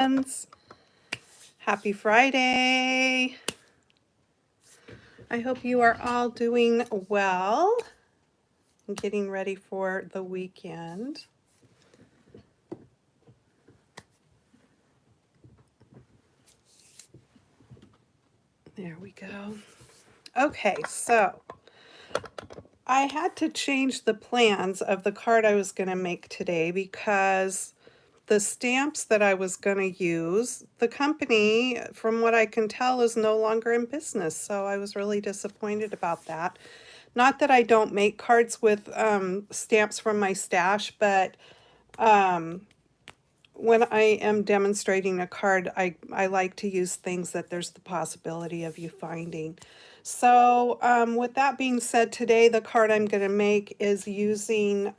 friends. Happy Friday. I hope you are all doing well and getting ready for the weekend. There we go. Okay, so I had to change the plans of the card I was going to make today because the stamps that I was going to use, the company, from what I can tell, is no longer in business. So I was really disappointed about that. Not that I don't make cards with stamps from my stash, but when I am demonstrating a card, I like to use things that there's the possibility of you finding. So with that being said, today the card I'm going to make is using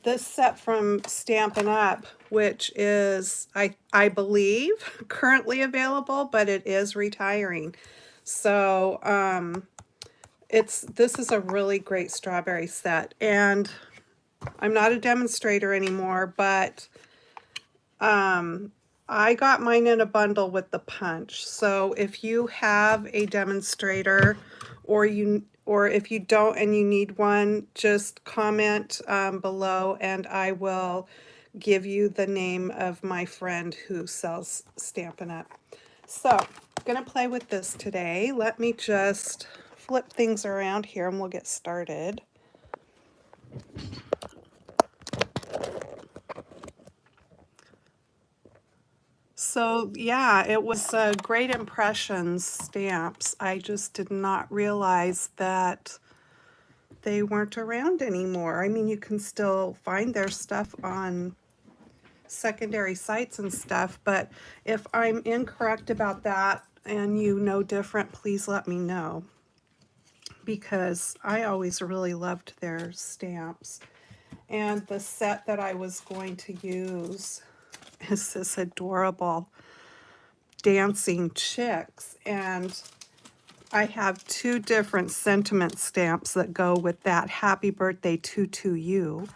this set from Stampin' Up, which is, I believe, currently available, but it is retiring. So this is a really great strawberry set, and I'm not a demonstrator anymore, but I got mine in a bundle with the punch. So if you have a demonstrator, or if you don't and you need one, just comment below and I will give you the name of my friend who sells Stampin' Up. So I'm gonna play with this today. Let me just flip things around here and we'll get started. So yeah, it was Great Impressions stamps. I just did not realize that they weren't around anymore. I mean, you can still find their stuff on secondary sites and stuff, but if I'm incorrect about that and you know different, please let me know, because I always really loved their stamps. And the set that I was going to use is this adorable dancing chicks, and I have two different sentiment stamps that go with that. Happy birthday to you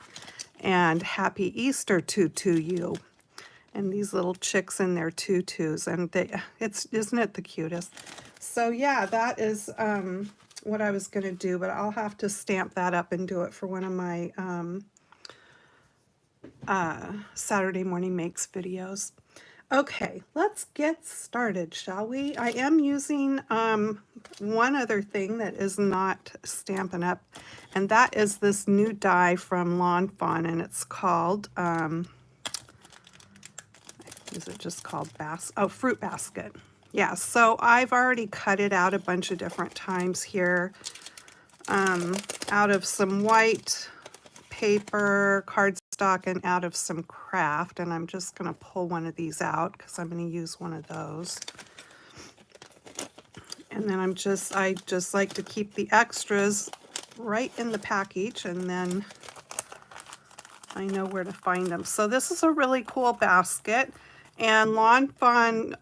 and happy Easter to you, and these little chicks in their tutus, and isn't it the cutest? So yeah, that is what I was going to do, but I'll have to stamp that up and do it for one of my Saturday morning makes videos. Okay, let's get started, shall we? I am using one other thing that is not Stampin' Up, and that is this new die from Fawn, and it's called, is it just called Fruit Basket. Yeah, so I've already cut it out a bunch of different times here out of some white paper, cardstock, and out of some craft, and I'm just going to pull one of these out because I'm going to use one of those. And then I just like to keep the extras right in the package, and then I know where to find them. So this is a really cool basket, and Lawn Fawn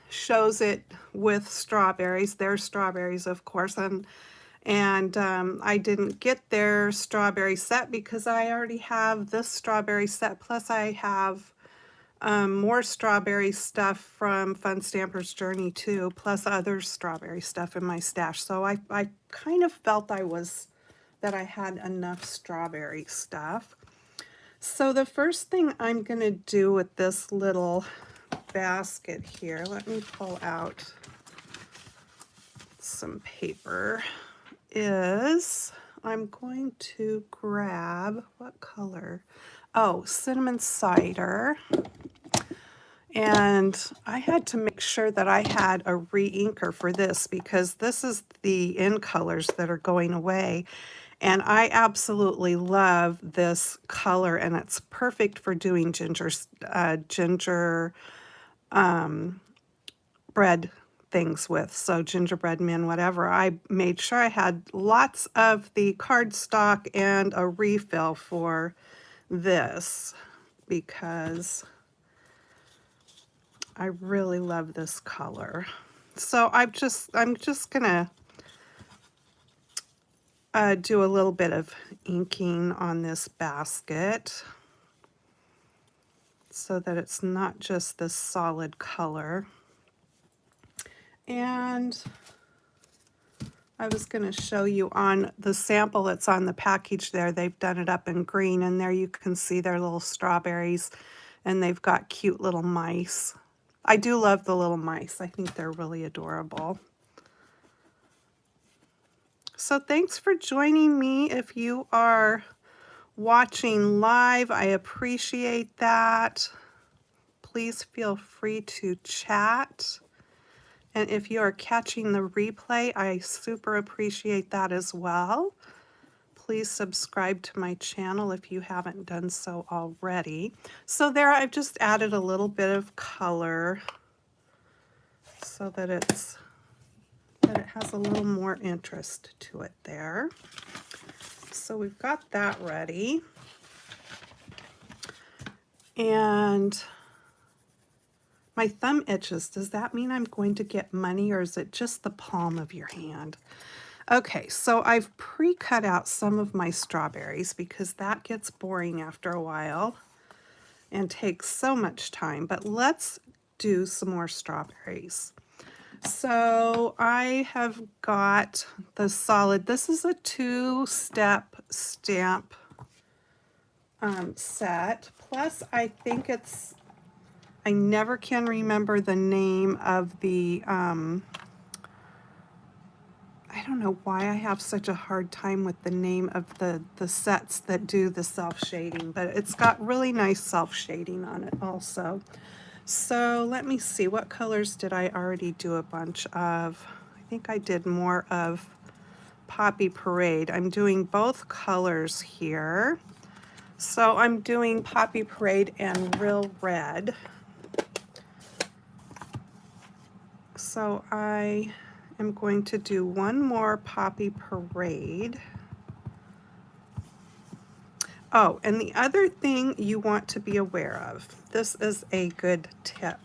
shows it with strawberries. There's strawberries, of course, and I didn't get their strawberry set because I already have this strawberry set, plus I have more strawberry stuff from Fun Stamper's Journey too, plus other strawberry stuff in my stash. So I kind of felt that I had enough strawberry stuff. So the first thing I'm going to do with this little basket here, let me pull out some paper, is I'm going to grab, what color? Oh, cinnamon cider. And I had to make sure that I had a re-inker for this because this is the in colors that are going away. And I absolutely love this color, and it's perfect for doing gingerbread things with. So gingerbread men, whatever. I made sure I had lots of the cardstock and a refill for this because I really love this color. So I'm just gonna do a little bit of inking on this basket. so that it's not just this solid color. And I was going to show you on the sample that's on the package there, they've done it up in green, and there you can see their little strawberries, and they've got cute little mice. I do love the little mice. I think they're really adorable. So thanks for joining me. If you are watching live, I appreciate that. Please feel free to chat. And if you are catching the replay, I super appreciate that as well. Please subscribe to my channel if you haven't done so already. So there I've just added a little bit of color so that it has a little more interest to it there. So we've got that ready. And my thumb itches. Does that mean I'm going to get money, or is it just the palm of your hand? Okay, so I've pre-cut out some of my strawberries because that gets boring after a while and takes so much time, but let's do some more strawberries. So I have got the solid, this is a 2-step stamp set, plus I think it's, I never can remember the name of the, I don't know why I have such a hard time with the name of the sets that do the self-shading, but it's got really nice self-shading on it also. So let me see, what colors did I already do a bunch of? I think I did more of Poppy Parade. I'm doing both colors here. So I'm doing Poppy Parade and Real Red. So I am going to do one more Poppy Parade. Oh, and the other thing you want to be aware of, this is a good tip.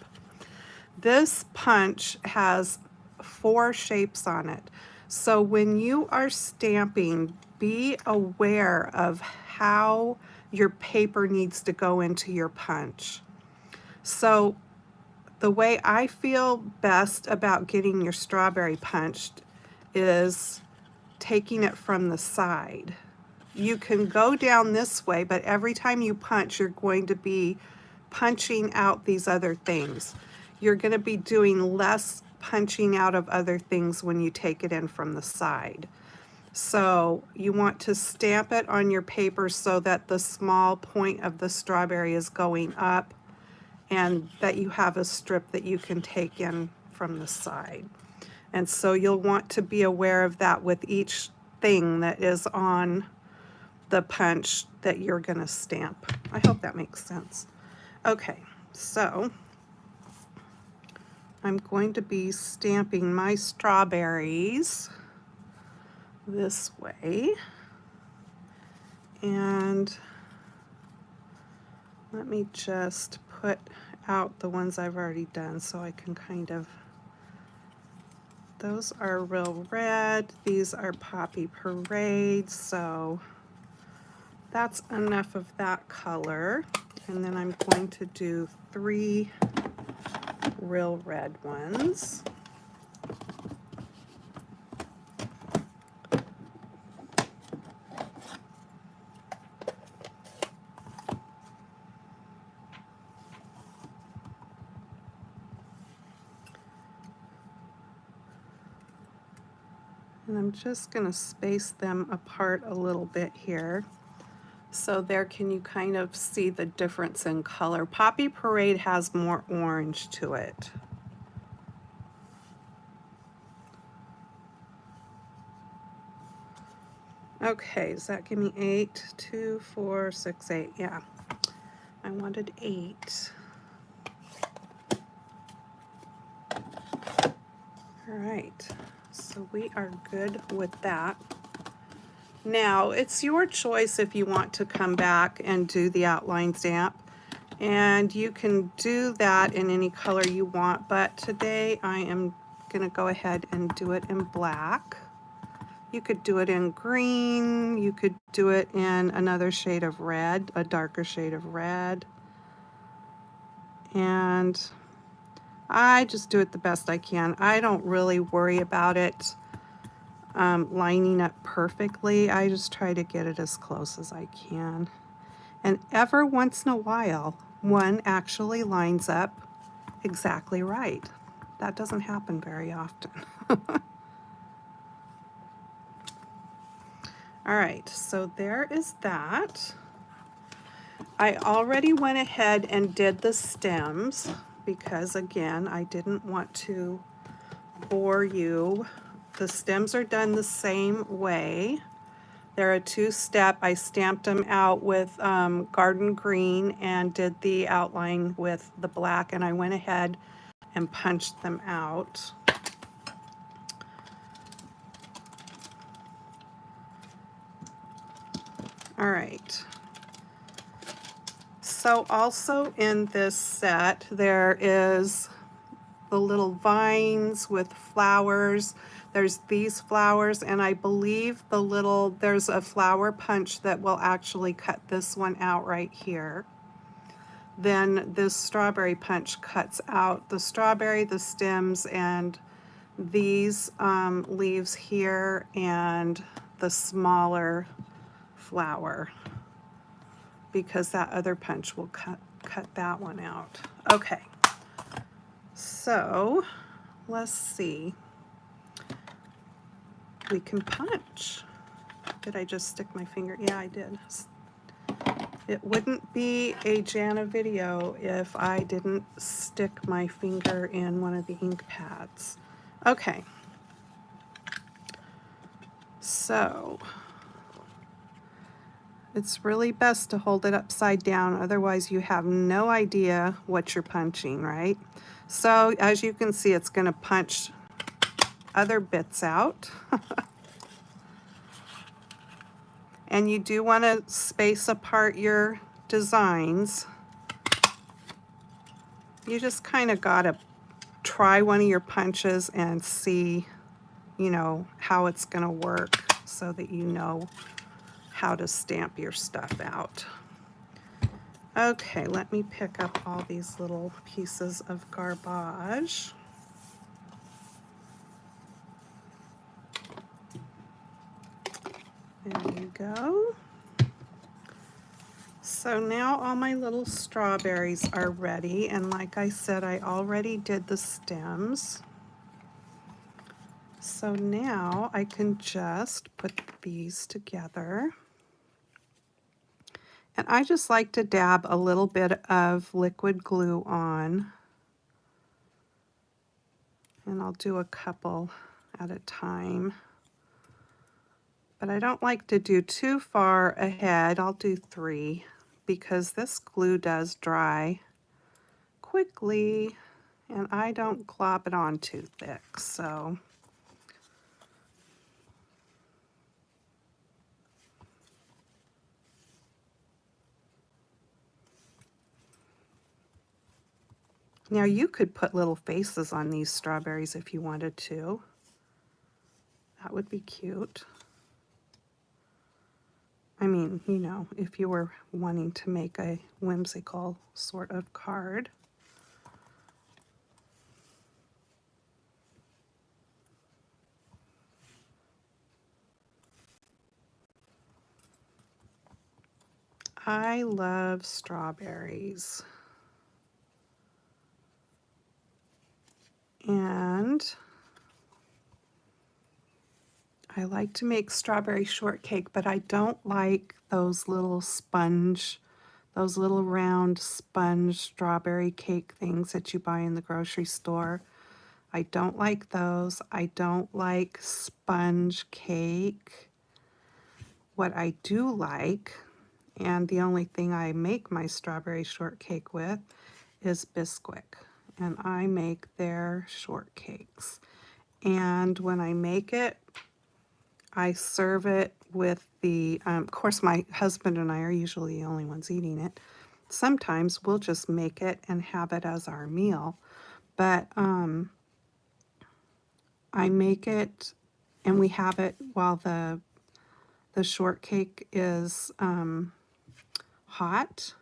This punch has 4 shapes on it. So when you are stamping, be aware of how your paper needs to go into your punch. So the way I feel best about getting your strawberry punched is taking it from the side. You can go down this way, but every time you punch, you're going to be punching out these other things. You're going to be doing less punching out of other things when you take it in from the side. So you want to stamp it on your paper so that the small point of the strawberry is going up and that you have a strip that you can take in from the side. And so you'll want to be aware of that with each thing that is on the punch that you're going to stamp. I hope that makes sense. Okay, so I'm going to be stamping my strawberries this way. And let me just put out the ones I've already done so I can kind of, those are Real Red, these are Poppy Parade, so that's enough of that color. And then I'm going to do 3 Real Red ones. And I'm just going to space them apart a little bit here. So there can you kind of see the difference in color. Poppy Parade has more orange to it. Okay, does that give me 8? 2, 4, 6, 8. Yeah, I wanted 8. All right, so we are good with that. Now, it's your choice if you want to come back and do the outline stamp. And you can do that in any color you want, but today I am going to go ahead and do it in black. You could do it in green, you could do it in another shade of red, a darker shade of red. and I just do it the best I can. I don't really worry about it lining up perfectly. I just try to get it as close as I can. And every once in a while, one actually lines up exactly right. That doesn't happen very often. All right, so there is that. I already went ahead and did the stems because, again, I didn't want to bore you. The stems are done the same way. They're a two-step. I stamped them out with garden green and did the outline with the black, and I went ahead and punched them out. All right. So also in this set, there is the little vines with flowers. There's these flowers, and I believe there's a flower punch that will actually cut this one out right here. Then this strawberry punch cuts out the strawberry, the stems, and these leaves here, and the smaller flower, because that other punch will cut that one out. Okay, so let's see. We can punch. Did I just stick my finger? Yeah, I did. It wouldn't be a Jana video if I didn't stick my finger in one of the ink pads. Okay. So it's really best to hold it upside down, otherwise you have no idea what you're punching, right? So as you can see, it's going to punch other bits out. And you do want to space apart your designs. You just kind of got to try one of your punches and see, you know, how it's going to work so that you know how to stamp your stuff out. Okay, let me pick up all these little pieces of garbage. There you go. So now all my little strawberries are ready, and like I said, I already did the stems. So now I can just put these together. And I just like to dab a little bit of liquid glue on. And I'll do a couple at a time. But I don't like to do too far ahead. I'll do 3 because this glue does dry quickly and I don't glop it on too thick. So now you could put little faces on these strawberries if you wanted to. That would be cute. I mean, you know, if you were wanting to make a whimsical sort of card. I love strawberries. And I like to make strawberry shortcake, but I don't like those little round sponge strawberry cake things that you buy in the grocery store. I don't like those. I don't like sponge cake. What I do like, and the only thing I make my strawberry shortcake with, is Bisquick. And I make their shortcakes. And when I make it, I serve it with the, of course my husband and I are usually the only ones eating it. Sometimes we'll just make it and have it as our meal. But I make it and we have it while the shortcake is hot.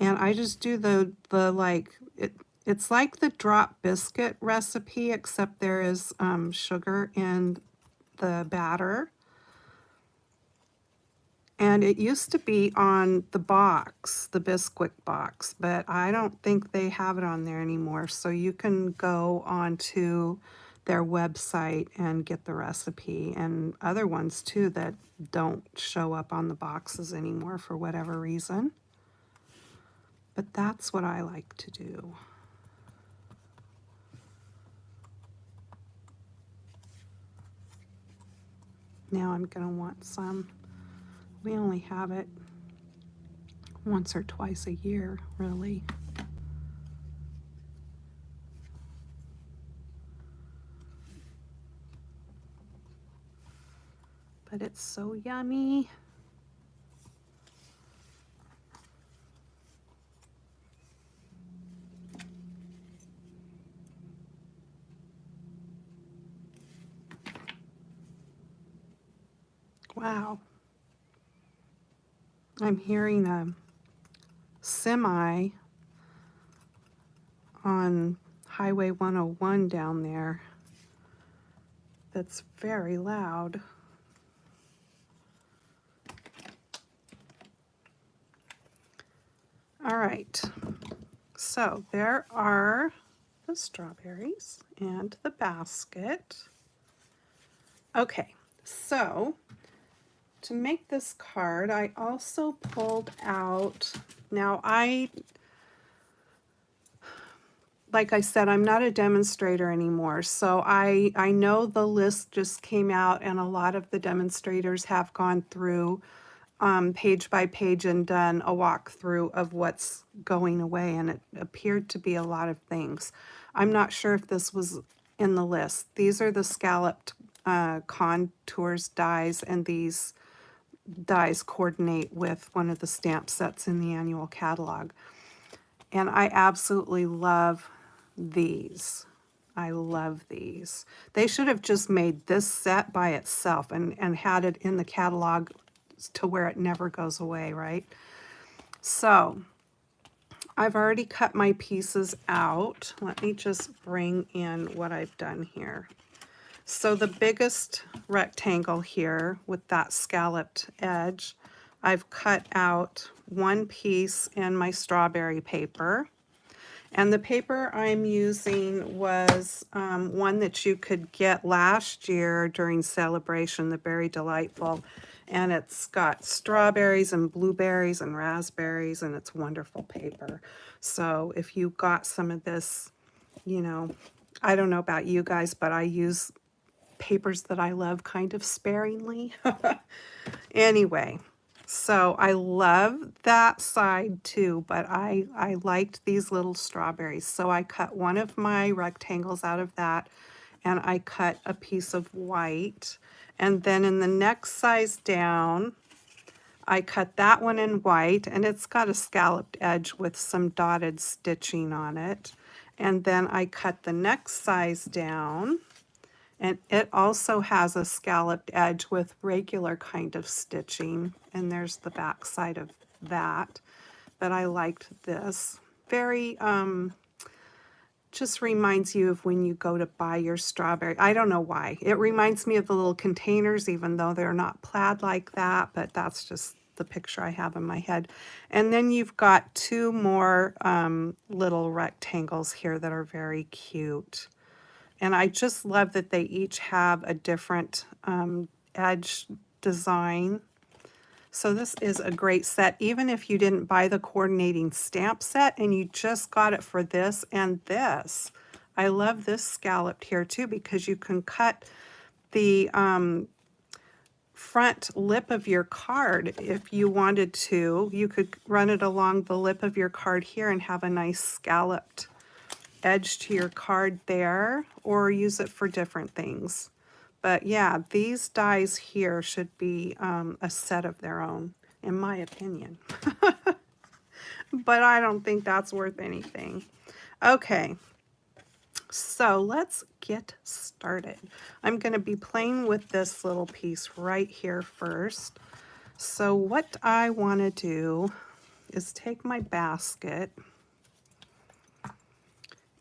And I just do the like, it's like the drop biscuit recipe, except there is sugar in the batter. And it used to be on the box, the Bisquick box, but I don't think they have it on there anymore. So you can go onto their website and get the recipe, and other ones too that don't show up on the boxes anymore for whatever reason. But that's what I like to do. Now I'm going to want some. We only have it once or twice a year, really. But it's so yummy. Wow. I'm hearing a semi on Highway 101 down there that's very loud. All right, so there are the strawberries and the basket. Okay, so to make this card, I also pulled out, now like I said, I'm not a demonstrator anymore, so I know the list just came out and a lot of the demonstrators have gone through page by page and done a walkthrough of what's going away, and it appeared to be a lot of things. I'm not sure if this was in the list. These are the scalloped contours dies, and these dies coordinate with one of the stamp sets in the annual catalog. And I absolutely love these. I love these. They should have just made this set by itself and had it in the catalog to where it never goes away, right? So I've already cut my pieces out. Let me just bring in what I've done here. So the biggest rectangle here with that scalloped edge, I've cut out one piece in my strawberry paper. And the paper I'm using was one that you could get last year during Celebration, the Berry Delightful. And it's got strawberries and blueberries and raspberries, and it's wonderful paper. So if you got some of this, you know, I don't know about you guys, but I use papers that I love kind of sparingly. Anyway, so I love that side too, but I liked these little strawberries. So I cut one of my rectangles out of that, and I cut a piece of white. And then in the next size down, I cut that one in white, and it's got a scalloped edge with some dotted stitching on it. And then I cut the next size down, and it also has a scalloped edge with regular kind of stitching. And there's the back side of that. But I liked this. Very, just reminds you of when you go to buy your strawberry. I don't know why. It reminds me of the little containers, even though they're not plaid like that. But that's just the picture I have in my head. And then you've got two more little rectangles here that are very cute. And I just love that they each have a different edge design. So this is a great set, even if you didn't buy the coordinating stamp set and you just got it for this and this. I love this scalloped here too, because you can cut the front lip of your card if you wanted to. You could run it along the lip of your card here and have a nice scalloped edge to your card there, or use it for different things. But yeah, these dies here should be a set of their own, in my opinion. But I don't think that's worth anything. Okay, so let's get started. I'm going to be playing with this little piece right here first. So what I want to do is take my basket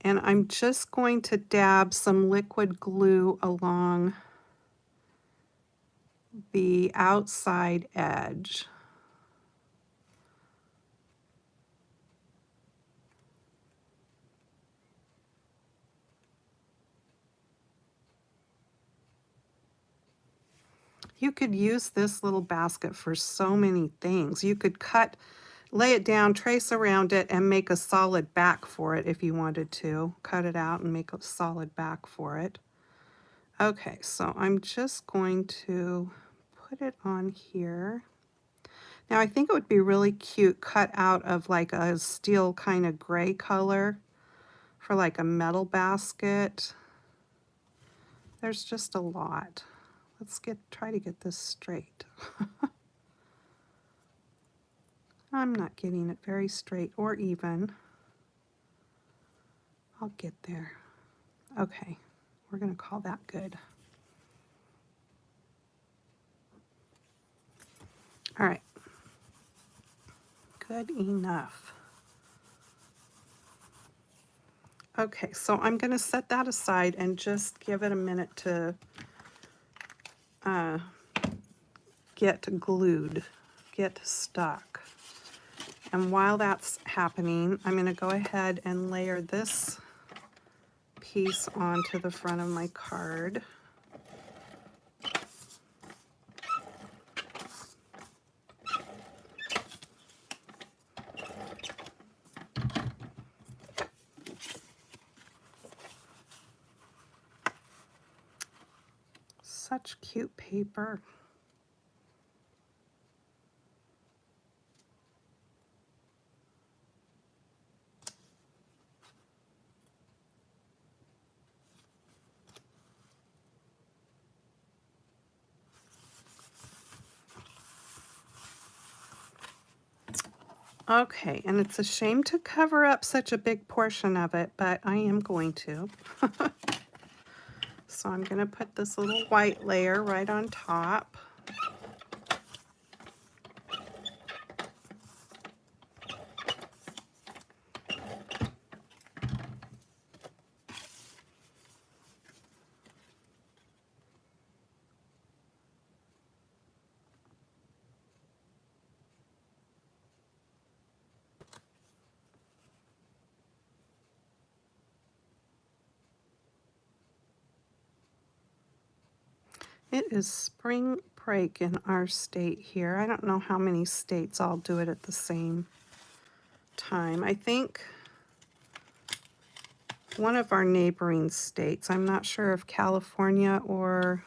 and I'm just going to dab some liquid glue along the outside edge. You could use this little basket for so many things. You could lay it down, trace around it, and make a solid back for it if you wanted to. Cut it out and make a solid back for it. Okay, so I'm just going to put it on here. Now I think it would be really cute cut out of like a steel kind of gray color for like a metal basket. There's just a lot. Let's try to get this straight. I'm not getting it very straight or even. I'll get there. Okay, we're going to call that good. All right, good enough. Okay, so I'm going to set that aside and just give it a minute to get glued, get stuck. And while that's happening, I'm going to go ahead and layer this piece onto the front of my card. Such cute paper. Okay, and it's a shame to cover up such a big portion of it, but I am going to. So I'm going to put this little white layer right on top. It is spring break in our state here. I don't know how many states all do it at the same time. I think one of our neighboring states, I'm not sure if California or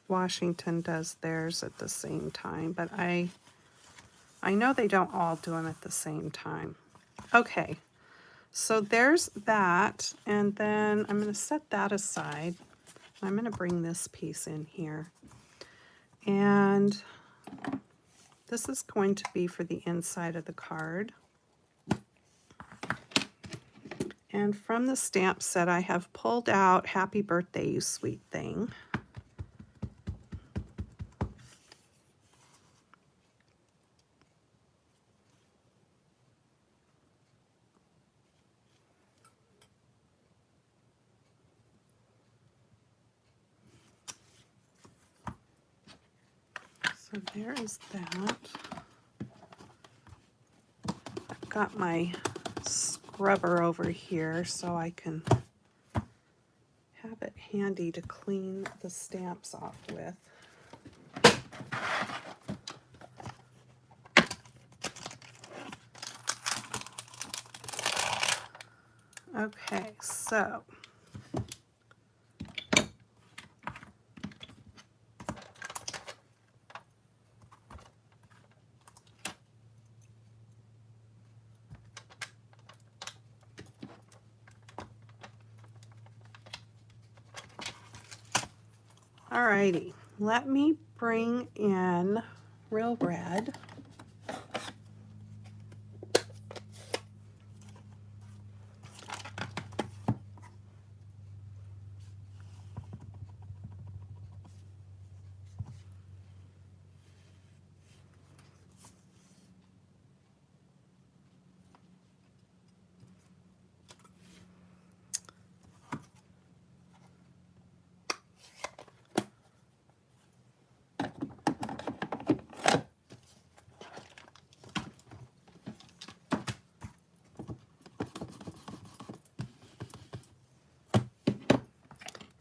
Washington does theirs at the same time, but I know they don't all do them at the same time. Okay, so there's that, and then I'm going to set that aside. I'm going to bring this piece in here. And this is going to be for the inside of the card. And from the stamp set, I have pulled out Happy Birthday, You Sweet Thing. So there is that. I've got my scrubber over here so I can have it handy to clean the stamps off with. Okay, so alrighty, let me bring in Real Red.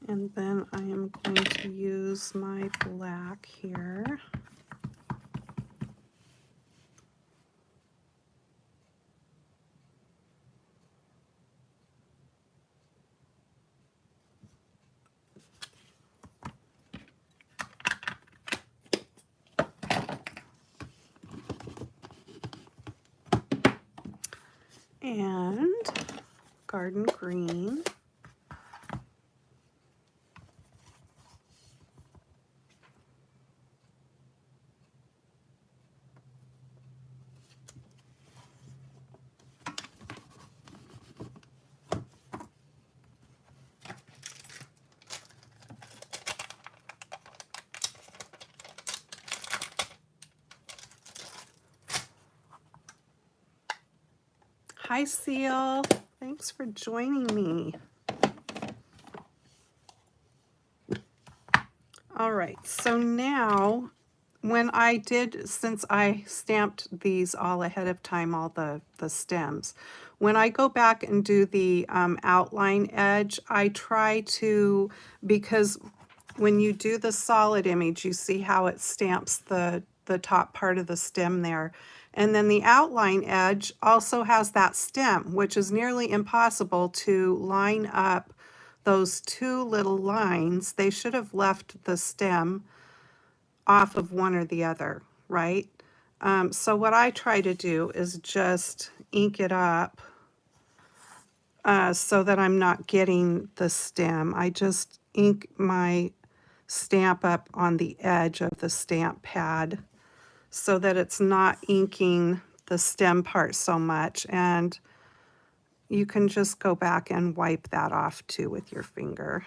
And then I am going to use my black here. And garden green. Hi, Seal. Thanks for joining me. All right, so now when I did, since I stamped these all ahead of time, all the stems, when I go back and do the outline edge, I try to, because when you do the solid image, you see how it stamps the top part of the stem there. And then the outline edge also has that stem, which is nearly impossible to line up those two little lines. They should have left the stem off of one or the other, right? So what I try to do is just ink it up so that I'm not getting the stem. I just ink my stamp up on the edge of the stamp pad so that it's not inking the stem part so much. And you can just go back and wipe that off too with your finger.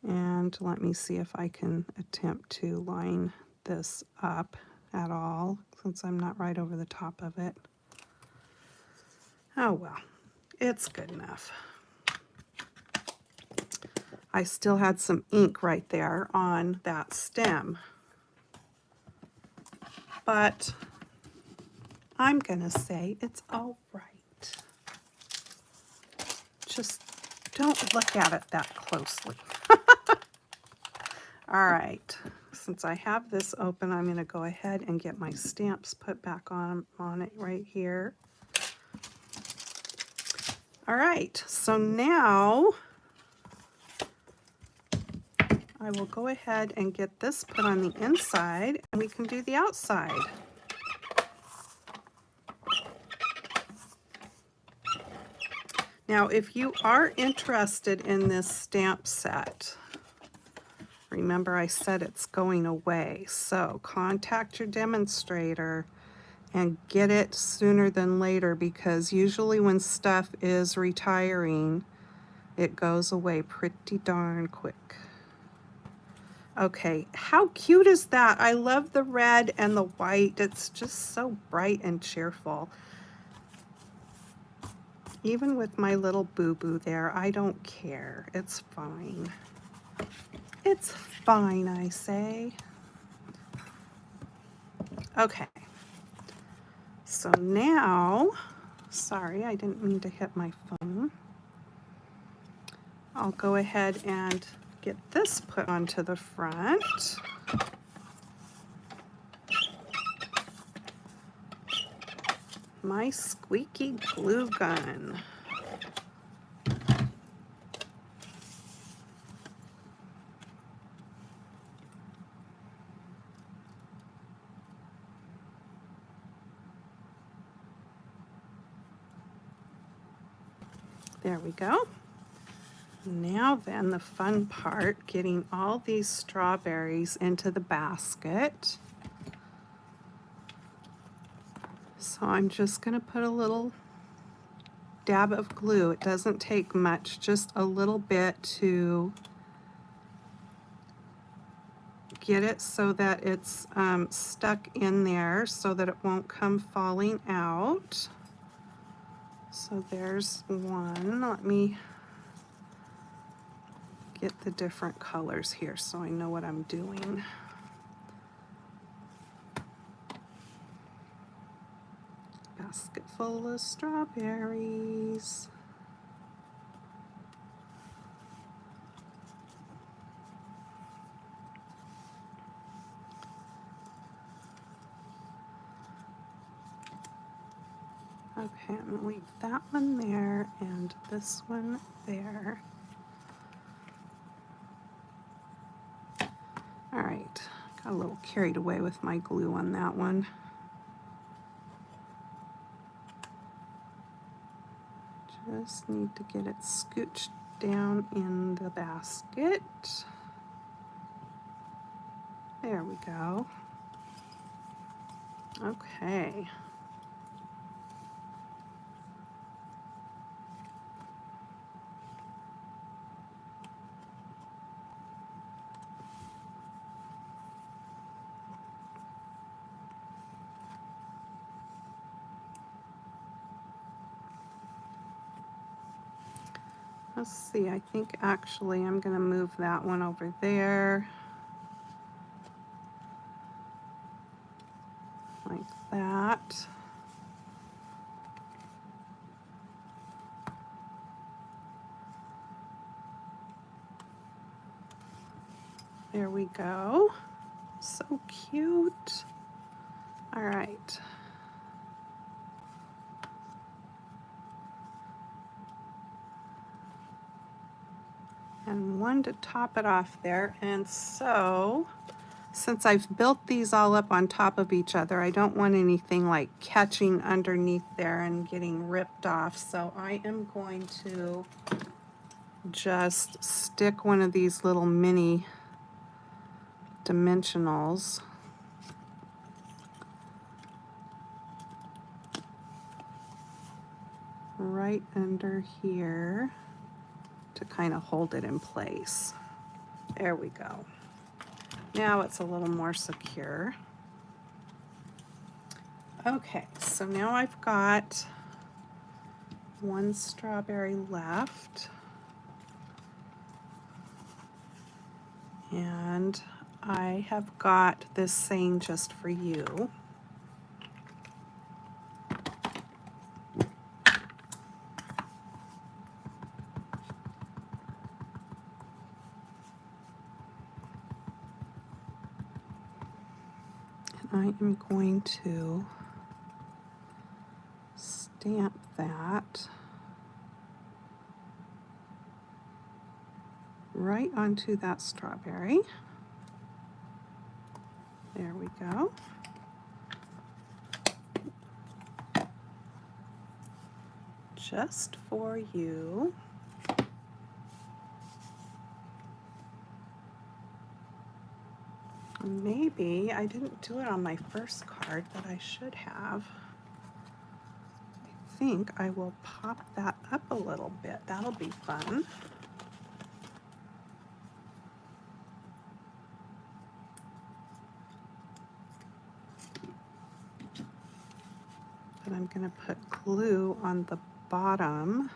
And let me see if I can attempt to line this up at all, since I'm not right over the top of it. Oh well, it's good enough. I still had some ink right there on that stem, but I'm gonna say it's all right. Just don't look at it that closely. All right, since I have this open, I'm gonna go ahead and get my stamps put back on it right here. All right, so now I will go ahead and get this put on the inside, and we can do the outside. Now, if you are interested in this stamp set, remember I said it's going away, so contact your demonstrator and get it sooner than later, because usually when stuff is retiring, it goes away pretty darn quick. Okay, how cute is that? I love the red and the white. It's just so bright and cheerful. Even with my little boo-boo there, I don't care. It's fine. It's fine, I say. Okay. So now, sorry, I didn't mean to hit my phone. I'll go ahead and get this put onto the front. My squeaky glue gun. There we go. Now then, the fun part, getting all these strawberries into the basket. So I'm just going to put a little dab of glue. It doesn't take much, just a little bit to get it so that it's stuck in there so that it won't come falling out. So there's one. Let me get the different colors here so I know what I'm doing. Basket full of strawberries. Okay, I'm gonna leave that one there and this one there. All right, got a little carried away with my glue on that one. Just need to get it scooched down in the basket. There we go. Okay. Let's see, I think actually I'm gonna move that one over there. Like that. There we go. So cute. All right. And one to top it off there. And so, since I've built these all up on top of each other, I don't want anything like catching underneath there and getting ripped off. So I am going to just stick one of these little mini dimensionals right under here to kind of hold it in place. There we go. Now it's a little more secure. Okay, so now I've got one strawberry left. And I have got this saying just for you. I am going to stamp that right onto that strawberry. There we go. Just for you. Maybe I didn't do it on my first card, but I should have. I think I will pop that up a little bit. That'll be fun. But I'm going to put glue on the bottom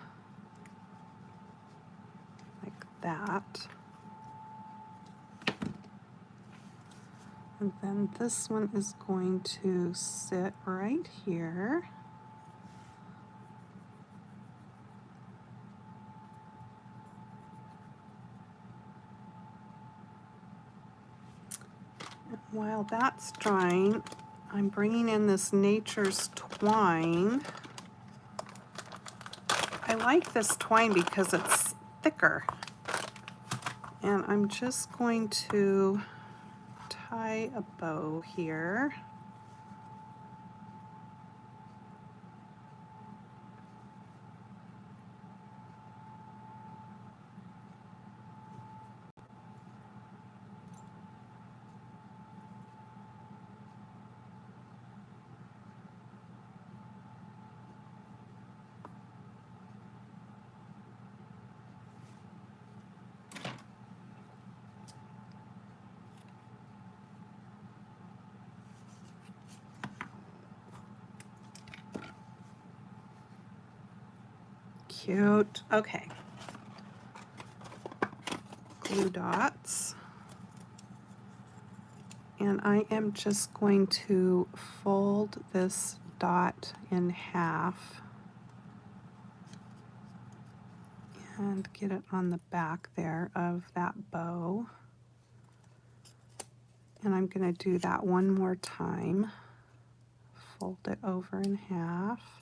like that. And then this one is going to sit right here. And while that's drying, I'm bringing in this Nature's Twine. I like this twine because it's thicker. And I'm just going to tie a bow here. Cute. Okay. Glue dots. And I am just going to fold this dot in half and get it on the back there of that bow. And I'm going to do that one more time. Fold it over in half.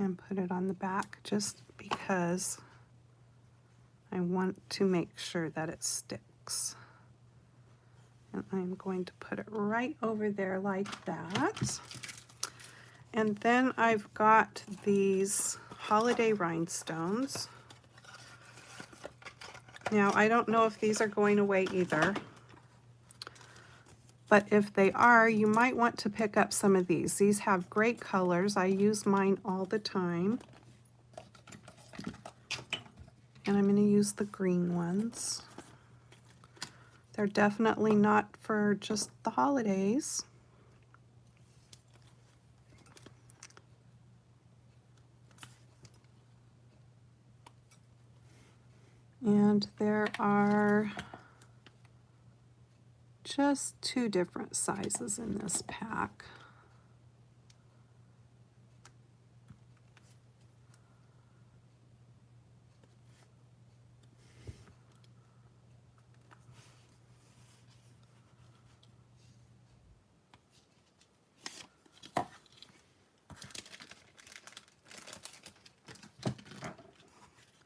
and put it on the back just because I want to make sure that it sticks. And I'm going to put it right over there like that. And then I've got these holiday rhinestones. Now, I don't know if these are going away either, but if they are, you might want to pick up some of these. These have great colors. I use mine all the time. And I'm going to use the green ones. They're definitely not for just the holidays. And there are just 2 different sizes in this pack.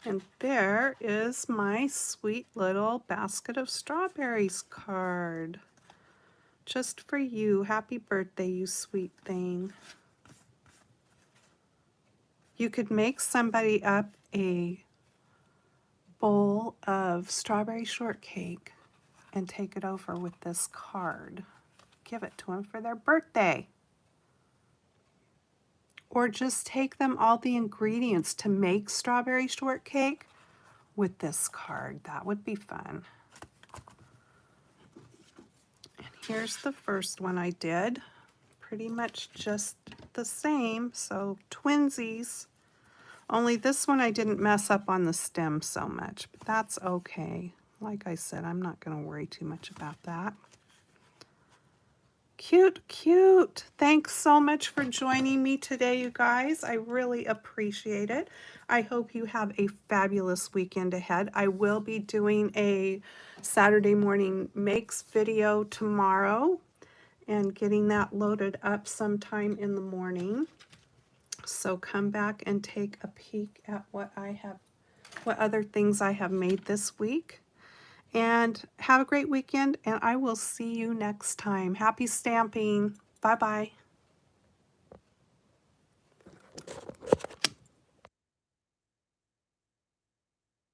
And there is my sweet little basket of strawberries card. Just for you. Happy birthday, you sweet thing. You could make somebody up a bowl of strawberry shortcake and take it over with this card. Give it to them for their birthday. Or just take them all the ingredients to make strawberry shortcake with this card. That would be fun. And here's the first one I did. Pretty much just the same, so twinsies. Only this one I didn't mess up on the stem so much, but that's okay. Like I said, I'm not going to worry too much about that. Cute, cute. Thanks so much for joining me today, you guys. I really appreciate it. I hope you have a fabulous weekend ahead. I will be doing a Saturday morning makes video tomorrow and getting that loaded up sometime in the morning. So come back and take a peek at what other things I have made this week. And have a great weekend, and I will see you next time. Happy stamping. Bye-bye.